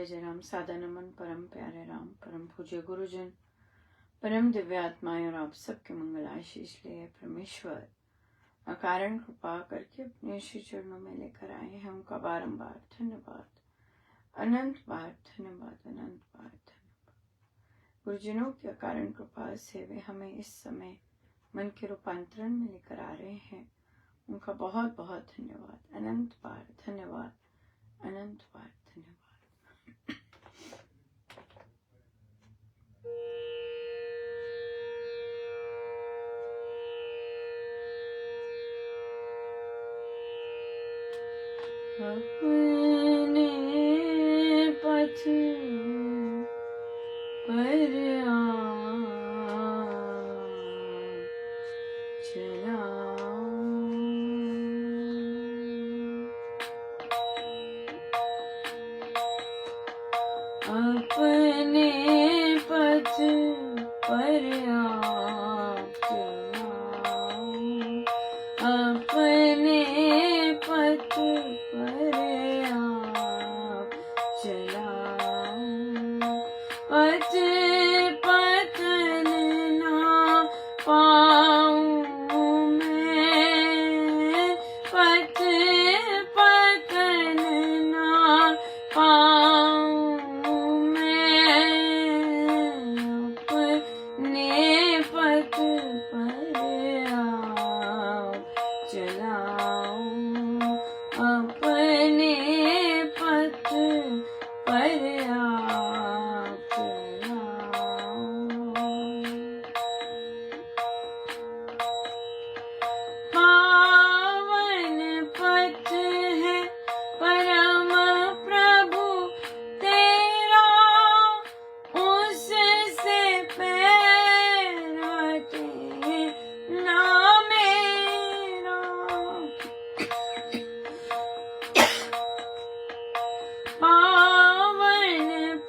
जय जय राम। सादा नमन परम प्यारे राम, परम पूज्य गुरुजन, परम दिव्य आत्माएं और आप सबके मंगल आशीष लिए परमेश्वर अकारण कृपा करके अपने श्री चरणों में लेकर आए हैं। उनका बारंबार धन्यवाद, अनंत बार धन्यवाद, अनंत बार धन्यवाद। गुरुजनों की अकारण कृपा से वे हमें इस समय मन के रूपांतरण में लेकर आ रहे हैं। उनका बहुत बहुत धन्यवाद, अनंत बार धन्यवाद, अनंत बार धन्यवाद। अपने पथ पर चला, अपने पथ पर चला, अपने पथ पर चला, पथ पतन ना पाऊं मैं, पथ पतन ना पाऊं मैं, अपने पथ पर चलाऊं, अपने पथ पर चलाऊं। पावन पथ है परम प्रभु तेरा, उससे पैर हटे ना मेरा। पावन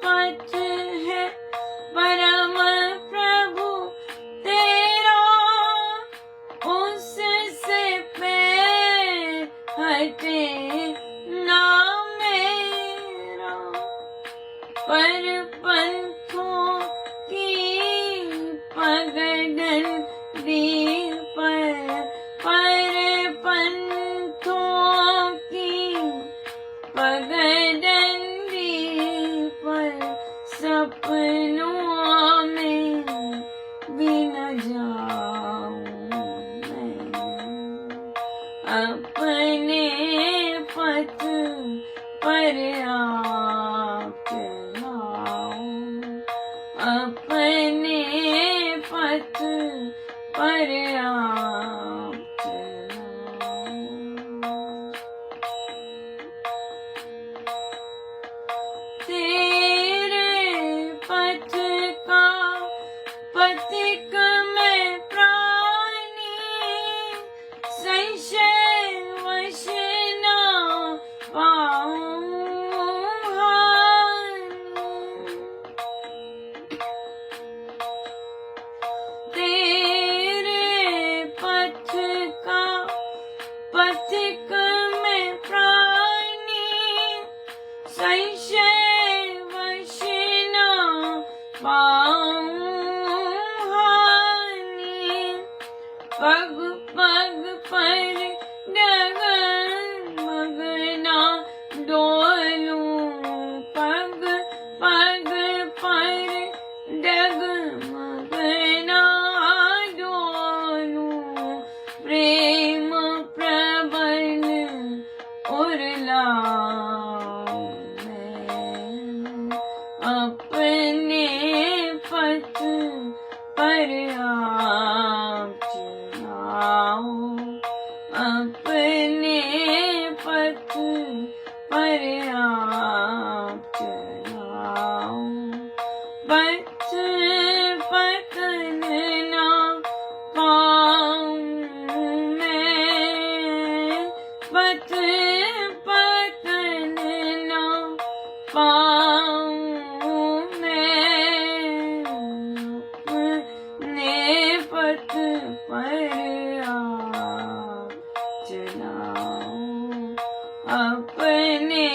पथ है परम प्रभु तेरा, उससे पैर हटे ना मेरा। पर पंथों की पगडंडी पर, पर पंथों की पगडंडी पर, सपनों में भी न जाऊं मैं, अपने पथ पर चलाऊं, अपने पथ पर चलाऊं। तेरे पथ का पथिक में प्राणी, संशय वश न पाऊं हानि। तेरे पथ का पथिक में प्राणी, संशय वश न पाऊं हानि। पग पग पर डगमग ना डोलूं, पग पग पर डगमग ना डोलूं, प्रेम प्रबल उरलाऊं मैं, अपने पथ पर चलाऊं, अपने पथ पर चलाऊं। पथ पतन ना पाऊं मैं, पथ पतन ना पाऊं मैं, अपने पथ पर चलाऊं, अपने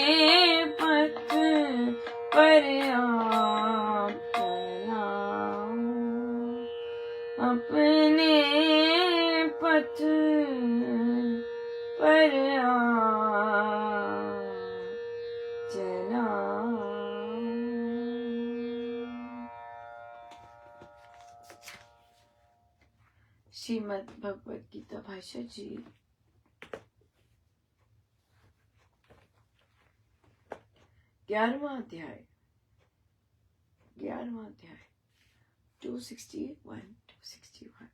पथ पर आप चलाओ, अपने पथ पर आप चलाओ। श्रीमद् भगवत गीता भाषा जी, 11वां अध्याय 261।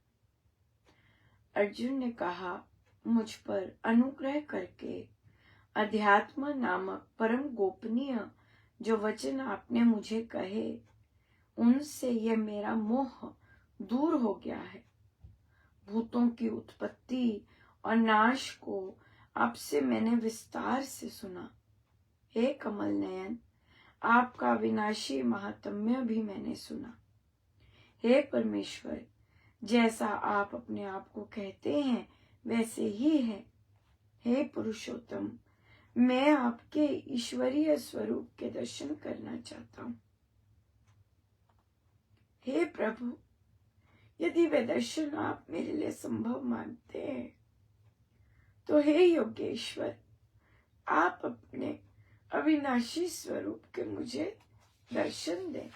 अर्जुन ने कहा, मुझ पर अनुग्रह करके अध्यात्म नामक परम गोपनीय जो वचन आपने मुझे कहे, उनसे यह मेरा मोह दूर हो गया है। भूतों की उत्पत्ति और नाश को आपसे मैंने विस्तार से सुना। हे कमल नयन, आपका विनाशी महात्म्य भी मैंने सुना। हे परमेश्वर, जैसा आप अपने आप को कहते हैं वैसे ही है। हे पुरुषोत्तम, मैं आपके ईश्वरीय स्वरूप के दर्शन करना चाहता हूँ। हे प्रभु, यदि वे दर्शन आप मेरे लिए संभव मानते हैं तो हे योगेश्वर, आप अपने अविनाशी स्वरूप के मुझे दर्शन दें।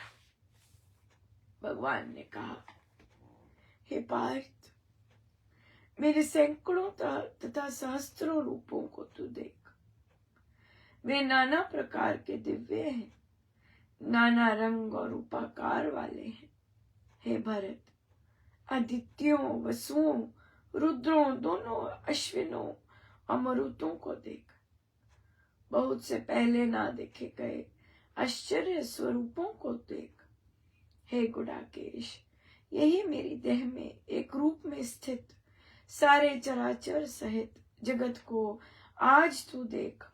भगवान ने कहा, हे पार्थ, मेरे सैकड़ों तथा सहस्त्रों रूपों को तू देख। वे नाना प्रकार के दिव्य हैं, नाना रंग और रूपाकार वाले हैं। हे भरत, आदित्यों, वसुओं, रुद्रों, दोनों अश्विनों और मरुतों को देख। बहुत से पहले ना देखे गए आश्चर्य स्वरूपों को देख। हे गुडाकेश, यही मेरी देह में एक रूप में स्थित सारे चराचर सहित जगत को आज तू देख,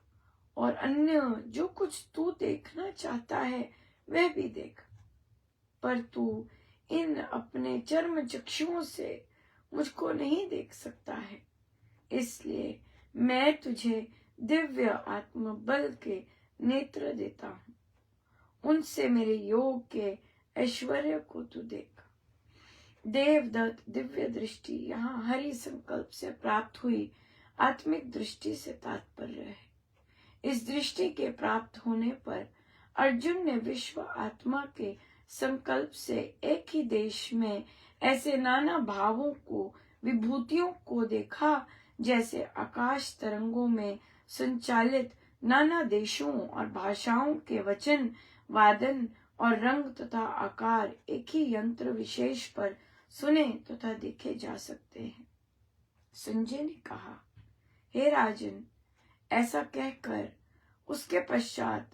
और अन्य जो कुछ तू देखना चाहता है वह भी देख। पर तू इन अपने चर्म चक्षुओं से मुझको नहीं देख सकता है, इसलिए मैं तुझे दिव्य आत्म बल के नेत्र देता हूँ। उनसे मेरे योग के ऐश्वर्य को तू देख। देवदत्त दिव्य दृष्टि यहाँ हरि संकल्प से प्राप्त हुई आत्मिक दृष्टि से तात्पर्य है। इस दृष्टि के प्राप्त होने पर अर्जुन ने विश्व आत्मा के संकल्प से एक ही देश में ऐसे नाना भावों को, विभूतियों को देखा, जैसे आकाश तरंगों में संचालित नाना देशों और भाषाओं के वचन, वादन और रंग तथा आकार एक ही यंत्र विशेष पर सुने तथा देखे जा सकते हैं। संजय ने कहा, हे राजन, ऐसा कहकर उसके पश्चात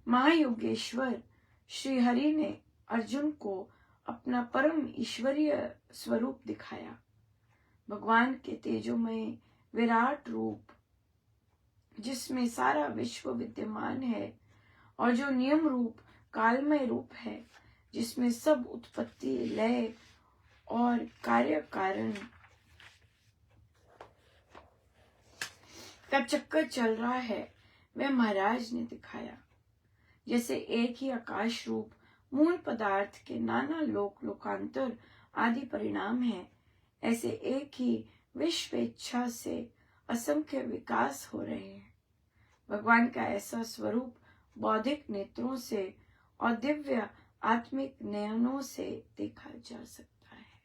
महायोगेश्वर श्री हरि ने अर्जुन को अपना परम ईश्वरीय स्वरूप दिखाया। भगवान के तेजोमय विराट रूप, जिसमें सारा विश्व विद्यमान है, और जो नियम रूप कालमय रूप है, जिसमें सब उत्पत्ति, लय और कार्य कारण का चक्कर चल रहा है, वह महाराज ने दिखाया। जैसे एक ही आकाश रूप मूल पदार्थ के नाना लोक लोकांतर आदि परिणाम है, ऐसे एक ही विश्व इच्छा से असंख्य विकास हो रहे हैं। भगवान का ऐसा स्वरूप बौद्धिक नेत्रों से और दिव्य आत्मिक नयनों से देखा जा सकता है।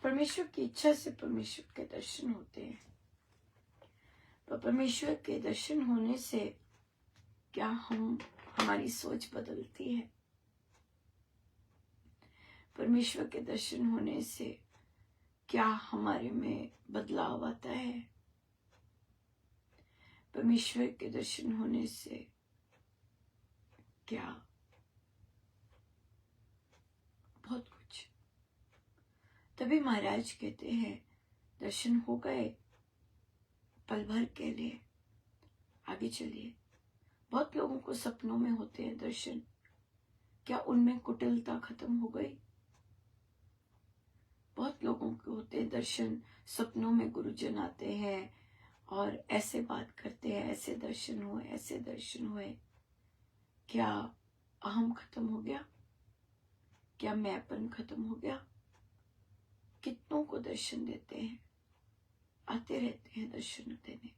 परमेश्वर की इच्छा से परमेश्वर के दर्शन होते हैं। तो परमेश्वर के दर्शन होने से क्या हमारी सोच बदलती है? परमेश्वर के दर्शन होने से क्या हमारे में बदलाव आता है? परमेश्वर के दर्शन होने से क्या बहुत कुछ। तभी महाराज कहते हैं, दर्शन हो गए पल भर के लिए, आगे चलिए। बहुत लोगों को सपनों में होते हैं दर्शन, क्या उनमें कुटिलता खत्म हो गई? बहुत लोगों के होते हैं दर्शन, सपनों में गुरुजन आते हैं और ऐसे बात करते हैं, ऐसे दर्शन हुए, ऐसे दर्शन हुए। क्या अहम खत्म हो गया? क्या मैंपन खत्म हो गया? कितनों को दर्शन देते हैं, आते रहते हैं दर्शन देने।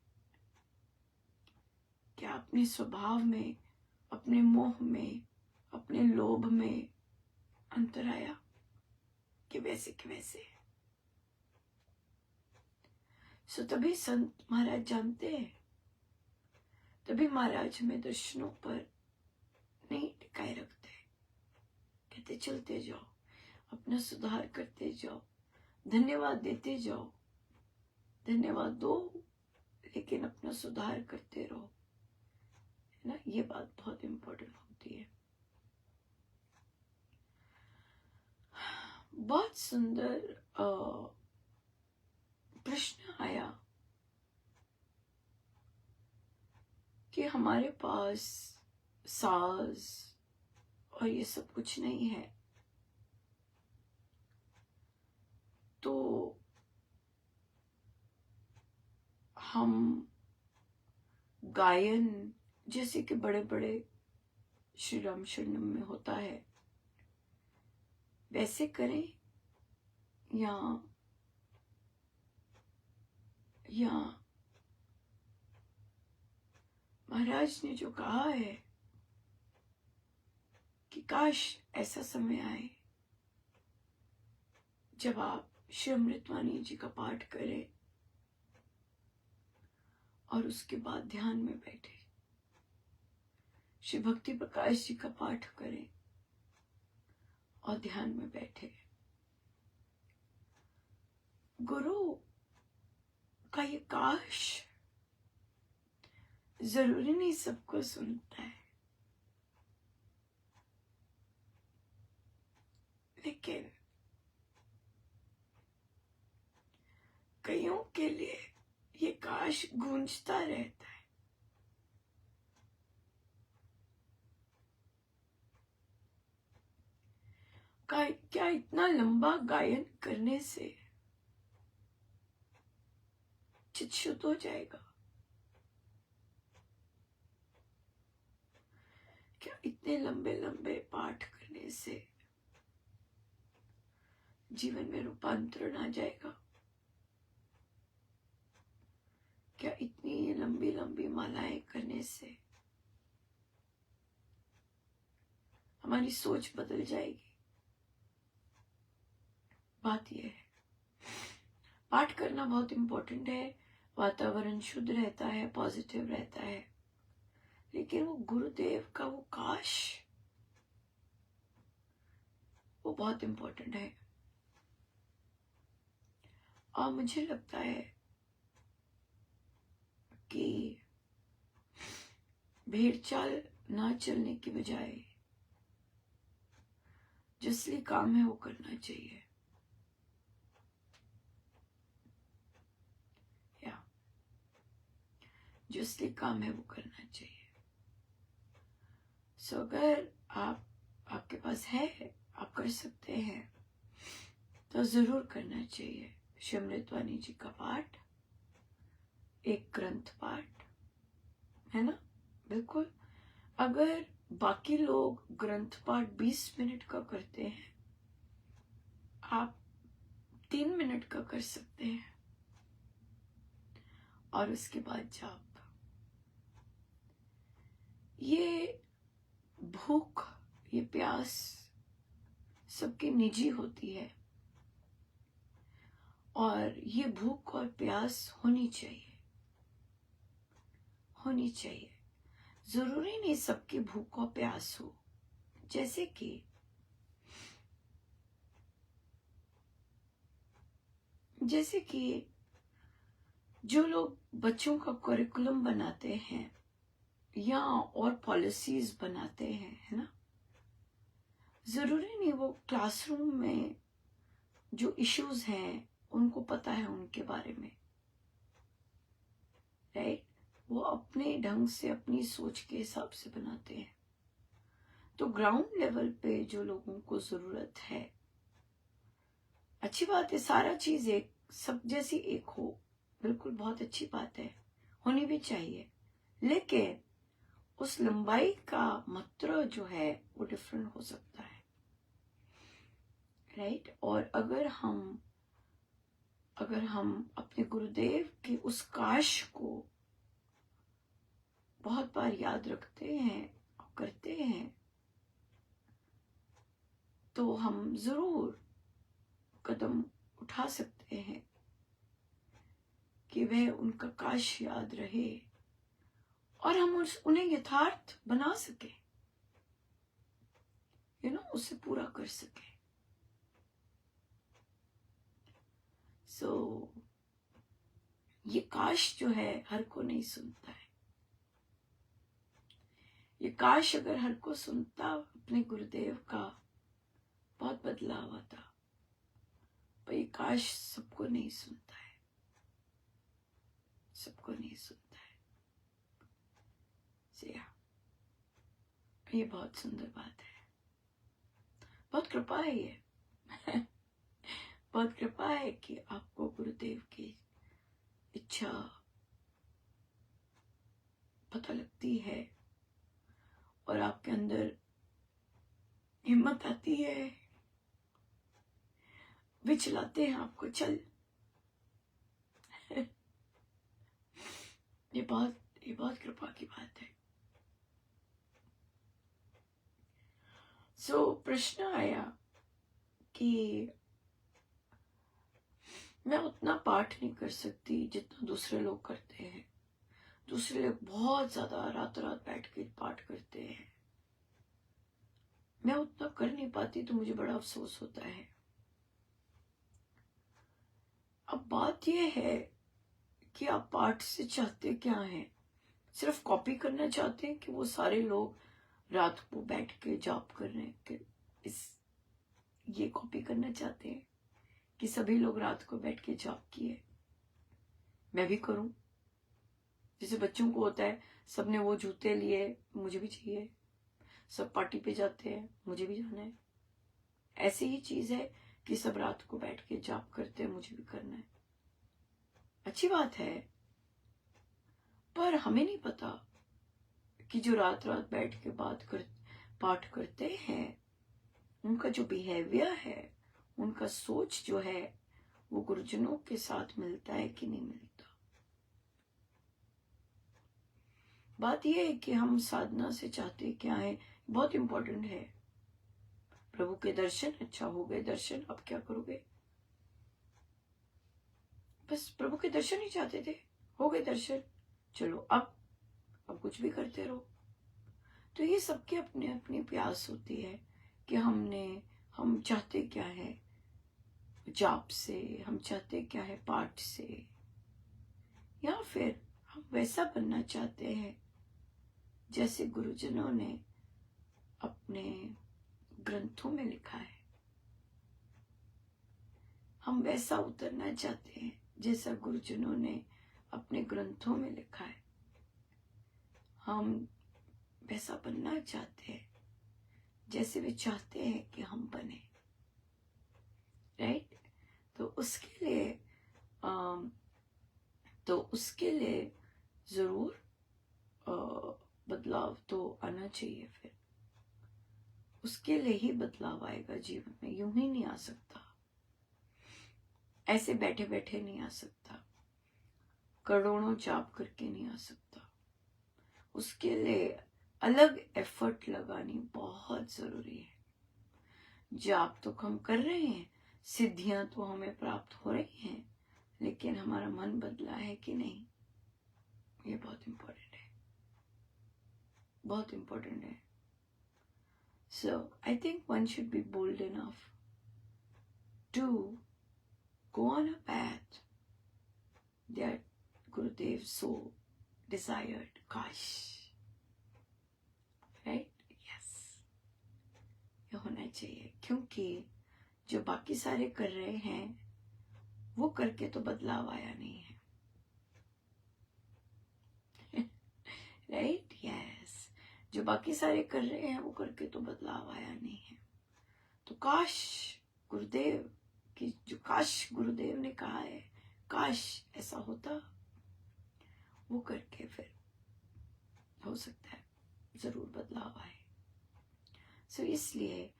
क्या अपने स्वभाव में, अपने मोह में, अपने लोभ में अंतर आया कि वैसे के वैसे? सो तभी संत महाराज जानते हैं, तभी महाराज हमें दर्शनों पर नहीं टिकाए रखते, कहते चलते जाओ, अपना सुधार करते जाओ, धन्यवाद देते जाओ, धन्यवाद दो लेकिन अपना सुधार करते रहो, है ना। ये बात बहुत इंपॉर्टेंट होती है। बहुत सुंदर प्रश्न आया कि हमारे पास साज और ये सब कुछ नहीं है, तो हम गायन जैसे कि बड़े बड़े श्री राम शरणम में होता है वैसे करें या महाराज ने जो कहा है कि काश ऐसा समय आए जब आप श्री अमृतवाणी जी का पाठ करें और उसके बाद ध्यान में बैठे, श्री भक्ति प्रकाश जी का पाठ करें और ध्यान में बैठे। गुरु का ये काश जरूरी नहीं सबको सुनता है, लेकिन कईयों के लिए ये काश गूंजता रहता है। क्या इतना लंबा गायन करने से चित हो जाएगा? क्या इतने लंबे लंबे पाठ करने से जीवन में रूपांतरण आ जाएगा? क्या इतनी लंबी लंबी मालाएं करने से हमारी सोच बदल जाएगी? बात यह है, पाठ करना बहुत इंपॉर्टेंट है, वातावरण शुद्ध रहता है, पॉजिटिव रहता है, लेकिन वो गुरुदेव का वो काश, वो बहुत इंपॉर्टेंट है। और मुझे लगता है कि भेड़ चाल ना चलने की बजाय जो असली काम है वो करना चाहिए। जो असली काम है वो करना चाहिए। सो अगर आपके पास है, आप कर सकते हैं, तो जरूर करना चाहिए। श्री अमृतवाणी जी का पाठ, एक ग्रंथ पाठ, है ना, बिल्कुल। अगर बाकी लोग ग्रंथ पाठ 20 मिनट का करते हैं, आप 3 मिनट का कर सकते हैं, और उसके बाद जाप। ये भूख, ये प्यास सबकी निजी होती है, और ये भूख और प्यास होनी चाहिए, होनी चाहिए। जरूरी नहीं सबकी भूख और प्यास हो। जैसे कि जो लोग बच्चों का करिकुलम बनाते हैं या और पॉलिसीज बनाते हैं, है ना, जरूरी नहीं वो क्लासरूम में जो इश्यूज हैं उनको पता है उनके बारे में, राइट। वो अपने ढंग से, अपनी सोच के हिसाब से बनाते हैं। तो ग्राउंड लेवल पे जो लोगों को जरूरत है, अच्छी बात है, सारा चीज एक सब जैसी एक हो, बिल्कुल बहुत अच्छी बात है, होनी भी चाहिए, लेकिन उस लंबाई का मात्रा जो है वो डिफरेंट हो सकता है, राइट। और अगर हम अपने गुरुदेव की उस काश को बहुत बार याद रखते हैं और करते हैं, तो हम जरूर कदम उठा सकते हैं कि वह उनका काश याद रहे और हम उन्हें यथार्थ बना सके, उसे पूरा कर सके। ये काश जो है हर को नहीं सुनता है। ये काश अगर हर को सुनता अपने गुरुदेव का, बहुत बदलाव आता, पर ये काश सबको नहीं सुनता है, सबको नहीं सुनता है। ये बहुत सुंदर बात है, बहुत कृपा है ये बहुत कृपा है कि आपको गुरुदेव की इच्छा पता लगती है और आपके अंदर हिम्मत आती है, वे चलाते हैं आपको, चल ये बहुत कृपा की बात है। प्रश्न आया कि मैं उतना पाठ नहीं कर सकती जितना दूसरे लोग करते हैं। दूसरे लोग बहुत ज्यादा रात रात बैठ के पाठ करते हैं, मैं उतना कर नहीं पाती, तो मुझे बड़ा अफसोस होता है। अब बात यह है कि आप पाठ से चाहते क्या हैं? सिर्फ कॉपी करना चाहते हैं कि वो सारे लोग रात को बैठ के जाप कर रहे हैं, ये कॉपी करना चाहते हैं कि सभी लोग रात को बैठ के जाप किए, मैं भी करूं। जैसे बच्चों को होता है, सबने वो जूते लिए, मुझे भी चाहिए, सब पार्टी पे जाते हैं, मुझे भी जाना है। ऐसी ही चीज है कि सब रात को बैठ के जाप करते हैं, मुझे भी करना है। अच्छी बात है, पर हमें नहीं पता कि जो रात रात बैठ के पाठ करते हैं, उनका जो बिहेवियर है, उनका सोच जो है, वो गुरुजनों के साथ मिलता है कि नहीं मिलता। बात यह है कि हम साधना से चाहते क्या है, बहुत इंपॉर्टेंट है। प्रभु के दर्शन, अच्छा हो गए दर्शन, अब क्या करोगे? बस प्रभु के दर्शन ही चाहते थे, हो गए दर्शन, चलो अब कुछ भी करते रहो। तो ये सबके अपने अपनी प्यास होती है कि हम चाहते क्या है जाप से, हम चाहते क्या है पाठ से, या फिर हम वैसा बनना चाहते हैं जैसे गुरुजनों ने अपने ग्रंथों में लिखा है। हम वैसा उतरना चाहते हैं जैसा गुरुजनों ने अपने ग्रंथों में लिखा है। हम वैसा बनना चाहते हैं जैसे वे चाहते हैं कि हम बने, राइट। तो उसके लिए जरूर बदलाव तो आना चाहिए। फिर उसके लिए ही बदलाव आएगा जीवन में, यूं ही नहीं आ सकता, ऐसे बैठे बैठे नहीं आ सकता, करोड़ों जाप करके नहीं आ सकता। उसके लिए अलग एफर्ट लगानी बहुत जरूरी है। जाप तो हम कर रहे हैं, सिद्धियां तो हमें प्राप्त हो रही हैं, लेकिन हमारा मन बदला है कि नहीं, ये बहुत इंपॉर्टेंट है, बहुत इंपॉर्टेंट है। So I think one should be bold enough to go on a path that Gurudev so desired. Kash, right? Yes, ये होना चाहिए, क्योंकि जो बाकी सारे कर रहे हैं वो करके तो बदलाव आया नहीं है, राइट? यस, जो बाकी सारे कर रहे हैं वो करके तो बदलाव आया नहीं है। तो काश गुरुदेव कि जो काश गुरुदेव ने कहा है, काश ऐसा होता, वो करके फिर हो सकता है जरूर बदलाव आए। सो इसलिए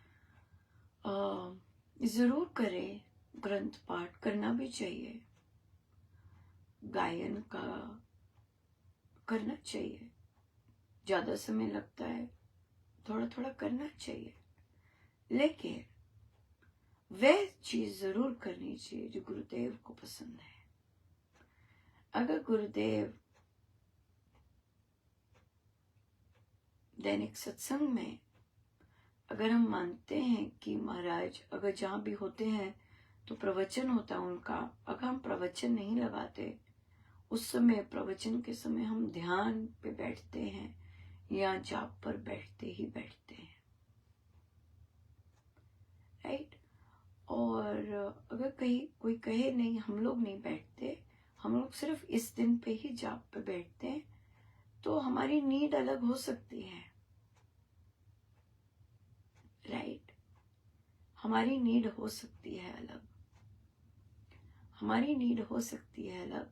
जरूर करें, ग्रंथ पाठ करना भी चाहिए, गायन का करना चाहिए, ज्यादा समय लगता है, थोड़ा थोड़ा करना चाहिए, लेकिन वह चीज जरूर करनी चाहिए जो गुरुदेव को पसंद है। अगर गुरुदेव दैनिक सत्संग में अगर हम मानते हैं कि महाराज अगर जहाँ भी होते हैं तो प्रवचन होता है उनका, अगर हम प्रवचन नहीं लगाते, उस समय प्रवचन के समय हम ध्यान पे बैठते हैं या जाप पर बैठते ही बैठते हैं, राइट। और अगर कहीं कोई कहे नहीं हम लोग नहीं बैठते, हम लोग सिर्फ इस दिन पे ही जाप पे बैठते हैं, तो हमारी नीड अलग हो सकती है, राइट। हमारी नीड हो सकती है अलग, हमारी नीड हो सकती है अलग,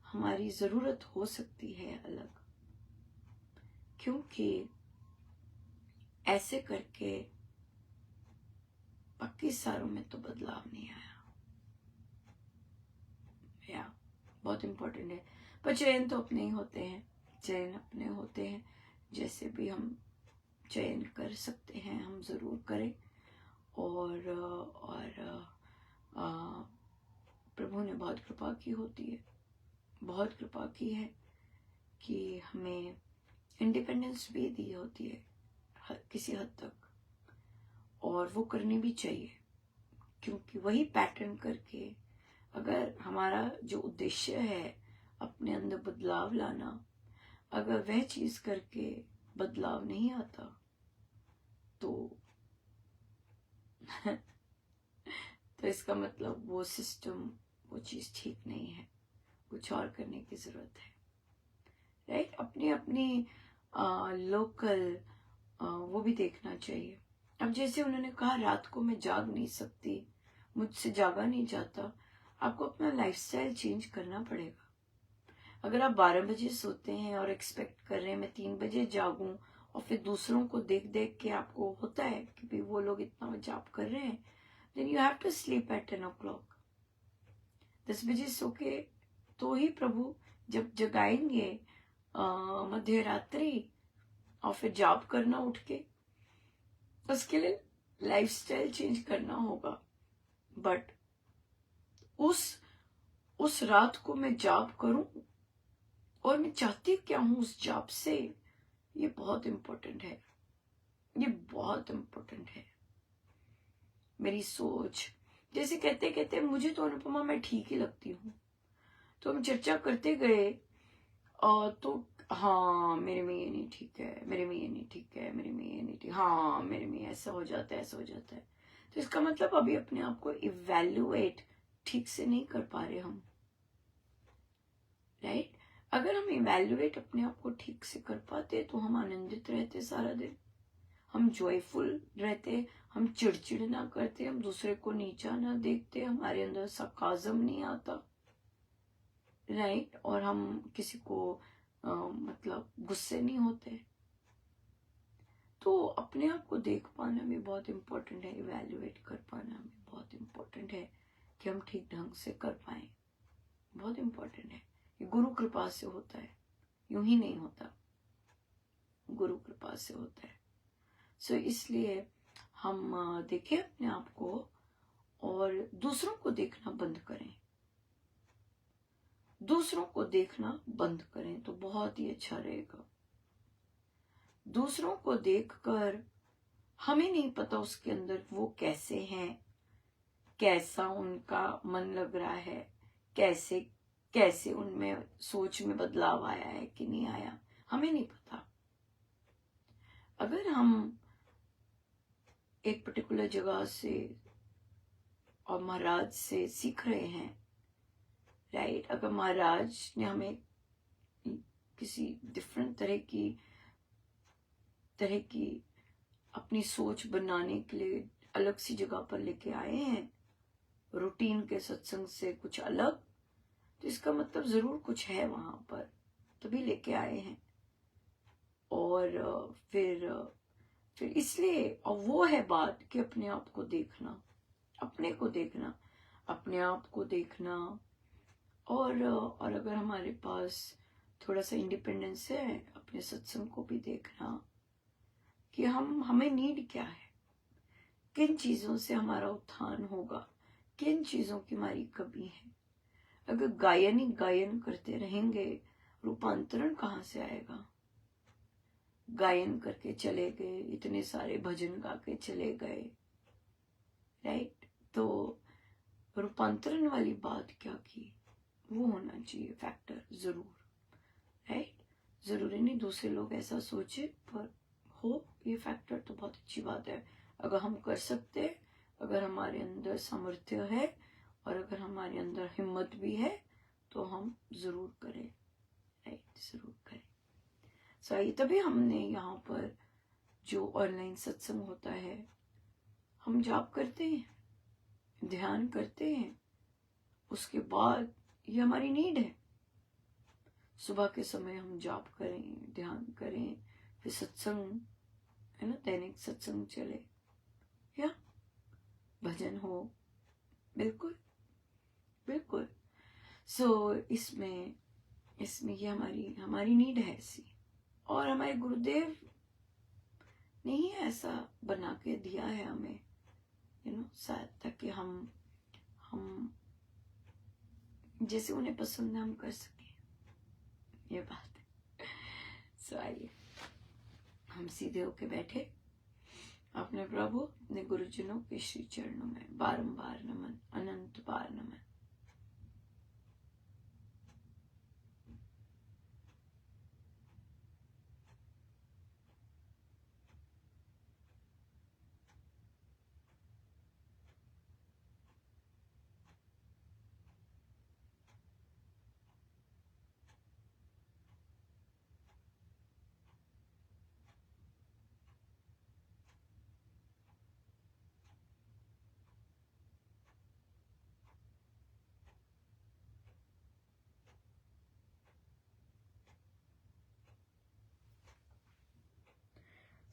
हमारी जरूरत हो सकती है अलग, क्योंकि ऐसे करके बाकी सारों में तो बदलाव नहीं आया। या बहुत इम्पोर्टेंट है। पर चयन तो अपने ही होते हैं, चयन अपने होते हैं, जैसे भी हम चयन कर सकते हैं हम जरूर करें। और प्रभु ने बहुत कृपा की होती है, बहुत कृपा की है कि हमें इंडिपेंडेंस भी दी होती है किसी हद तक, और वो करनी भी चाहिए, क्योंकि वही पैटर्न करके अगर हमारा जो उद्देश्य है अपने अंदर बदलाव लाना, अगर वह चीज करके बदलाव नहीं आता तो तो इसका मतलब वो सिस्टम, वो चीज ठीक नहीं है, कुछ और करने की जरूरत है, राइट। अपनी अपनी लोकल वो भी देखना चाहिए। अब जैसे उन्होंने कहा रात को मैं जाग नहीं सकती, मुझसे जागा नहीं जाता, आपको अपना लाइफस्टाइल चेंज करना पड़ेगा। अगर आप 12 बजे सोते हैं और एक्सपेक्ट कर रहे हैं मैं 3 बजे जागूं, और फिर दूसरों को देख देख के आपको होता है कि भाई वो लोग इतना जाप कर रहे हैं, then you have to sleep at 10 o'clock। 10 बजे सो के तो ही प्रभु जब जगाएंगे मध्य रात्रि, और फिर जाप करना उठ के, उसके लिए लाइफस्टाइल चेंज करना होगा। बट उस रात को मैं जाप करूं, और मैं चाहती क्या हूं उस जाप से, ये बहुत इंपॉर्टेंट है, ये बहुत इंपॉर्टेंट है। मेरी सोच, जैसे कहते कहते मुझे तो अनुपमा मैं ठीक ही लगती हूँ, तो हम चर्चा करते गए, और तो हाँ मेरे में ये नहीं ठीक है, मेरे में ये नहीं ठीक है, मेरे में ये नहीं ठीक, हाँ मेरे में ऐसा हो जाता है, ऐसा हो जाता है। तो इसका मतलब अभी अपने आप को इवैल्यूएट ठीक से नहीं कर पा रहे हम, राइट। अगर हम इवैल्यूएट अपने आप को ठीक से कर पाते तो हम आनंदित रहते सारा दिन, हम जॉयफुल रहते, हम चिड़चिड़ ना करते, हम दूसरे को नीचा ना देखते, हमारे अंदर सरकाज़म नहीं आता, राइट। और हम किसी को मतलब गुस्से नहीं होते। तो अपने आप को देख पाना भी बहुत इम्पोर्टेंट है, इवैल्यूएट कर पाना भी बहुत इम्पोर्टेंट है कि हम ठीक ढंग से कर पाए, बहुत इम्पोर्टेंट है। ये गुरु कृपा से होता है, यूं ही नहीं होता, गुरु कृपा से होता है। सो इसलिए हम देखें अपने आप को और दूसरों को देखना बंद करें, दूसरों को देखना बंद करें तो बहुत ही अच्छा रहेगा। दूसरों को देखकर हमें नहीं पता उसके अंदर वो कैसे हैं, कैसा उनका मन लग रहा है, कैसे कैसे उनमें सोच में बदलाव आया है कि नहीं आया, हमें नहीं पता। अगर हम एक पर्टिकुलर जगह से और महाराज से सीख रहे हैं, राइट, अगर महाराज ने हमें किसी डिफरेंट तरह की अपनी सोच बनाने के लिए अलग सी जगह पर लेके आए हैं, रूटीन के सत्संग से कुछ अलग, तो इसका मतलब जरूर कुछ है वहां पर, तभी लेके आए हैं। और फिर इसलिए, और वो है बात कि अपने आप को देखना, अपने को देखना, अपने आप को देखना। और अगर हमारे पास थोड़ा सा इंडिपेंडेंस है, अपने सत्संग को भी देखना कि हमें नीड क्या है, किन चीजों से हमारा उत्थान होगा, किन चीजों की हमारी कमी है। अगर गायन ही गायन करते रहेंगे, रूपांतरण कहाँ से आएगा? गायन करके चले गए, इतने सारे भजन गा के चले गए, राइट? तो रूपांतरण वाली बात क्या की? वो होना चाहिए फैक्टर जरूर, राइट? जरूरी नहीं दूसरे लोग ऐसा सोचे, पर हो ये फैक्टर तो बहुत अच्छी बात है। अगर हम कर सकते हैं, अगर हमारे अंदर सामर्थ्य है और अगर हमारे अंदर हिम्मत भी है, तो हम जरूर करें, राइट? जरूर करें। सही, तभी हमने यहाँ पर जो ऑनलाइन सत्संग होता है, हम जाप करते हैं, ध्यान करते हैं, उसके बाद ये हमारी नीड है। सुबह के समय हम जाप करें, ध्यान करें, फिर सत्संग, है ना, दैनिक सत्संग चले या भजन हो, बिल्कुल बिल्कुल। सो इसमें ये हमारी नीड है ऐसी, और हमारे गुरुदेव ने ही ऐसा बना के दिया है हमें, शायद ताकि हम जैसे उन्हें पसंद है हम कर सकें, ये बात है। सो आइए हम सीधे होके बैठे, अपने प्रभु, अपने गुरुजनों के श्री चरणों में बारंबार नमन, अनंत बार नमन।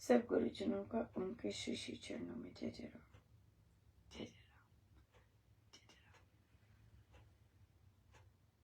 सब गुरुजनों का उनके श्री श्री चरणों में जय जय।